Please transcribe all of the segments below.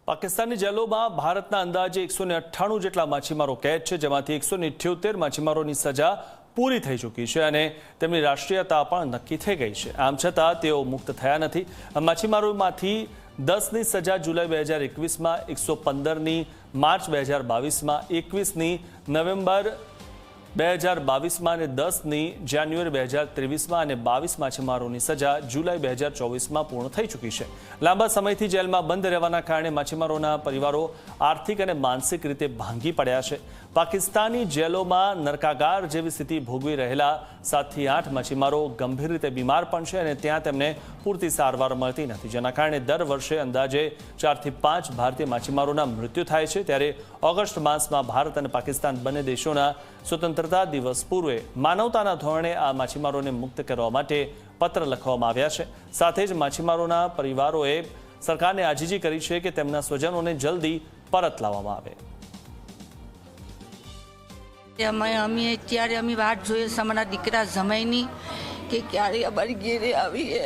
પાકિસ્તાનની જેલોમાં ભારતના અંદાજે 198 જેટલા માછીમારો કેદ છે, જેમાંથી 178 માછીમારોની સજા પૂરી થઈ ચૂકી છે અને તેમની રાષ્ટ્રીયતા પણ નક્કી થઈ ગઈ છે। આમ છતાં તેઓ મુક્ત થયા નથી। માછીમારોમાંથી 10ની સજા જુલાઈ 2021માં, 115ની માર્ચ 2022માં, 21ની નવેમ્બર 2022માં અને 10ની જાન્યુઆરી 2023માં અને 22 માછીમારોની સજા જુલાઈ 2024માં પૂર્ણ થઈ ચૂકી છે। લાંબા સમયથી જેલમાં બંધ રહેવાના કારણે માછીમારોના પરિવારો આર્થિક અને માનસિક રીતે ભાંગી પડ્યા છે। પાકિસ્તાની જેલોમાં નરકાગાર જેવી સ્થિતિ ભોગવી રહેલા 7 થી 8 માછીમારો ગંભીર રીતે બીમાર પણ છે અને ત્યાં તેમને પૂરતી સારવાર મળતી નથી, જેના કારણે દર વર્ષે અંદાજે 4 થી 5 ભારતીય માછીમારોના મૃત્યુ થાય છે। ત્યારે ઓગસ્ટ માસમાં ભારત અને પાકિસ્તાન બંને દેશોના સ્વતંત્રતા દિવસ પૂર્વે માનવતાના ધોરણે આ માછીમારોને મુક્ત કરવા માટે પત્ર લખવામાં આવ્યા છે। સાથે જ માછીમારોના પરિવારોએ સરકારને આજીજી કરી છે કે તેમના સ્વજનોને જલ્દી પરત લાવવામાં આવે। અમે વાટ જોઈએ છે અમારા દીકરા જમાઈની કે ક્યારે અમારી ઘેરે આવીએ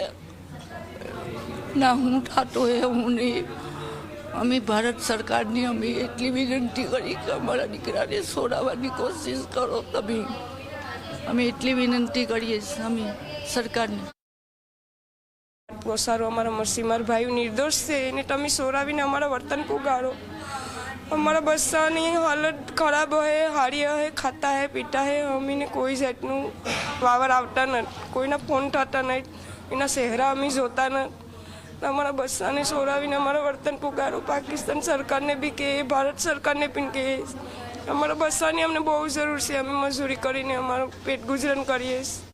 ના હું થતો એ હું નહીં। અમે ભારત સરકારની અમે એટલી વિનંતી કરી કે અમારા દીકરાને છોડાવવાની કોશિશ કરો તમે। અમે એટલી વિનંતી કરીએ છીએ અમે સરકારને। પોસારો અમારા મસીમાર ભાઈ નિર્દોષ છે એને તમે છોડાવીને અમારા વર્તન પુગાડો। અમારા બચ્ચાની હાલત ખરાબ હોય, હારી હોય, ખાતા હે, પીતા હે, અમીને કોઈ જાતનું વાવર આવતા નથી, કોઈના ફોન થતા નહીં, એના ચહેરા અમે જોતા નથી। અમારા બચ્ચાને છોડાવીને અમારા વર્તન પુગાડો। પાકિસ્તાન સરકારને બી કહે, ભારત સરકારને પણ કહે, અમારા બચ્ચાની અમને બહુ જરૂર છે। અમે મજૂરી કરીને અમારું પેટ ગુજરાન કરીએ છીએ।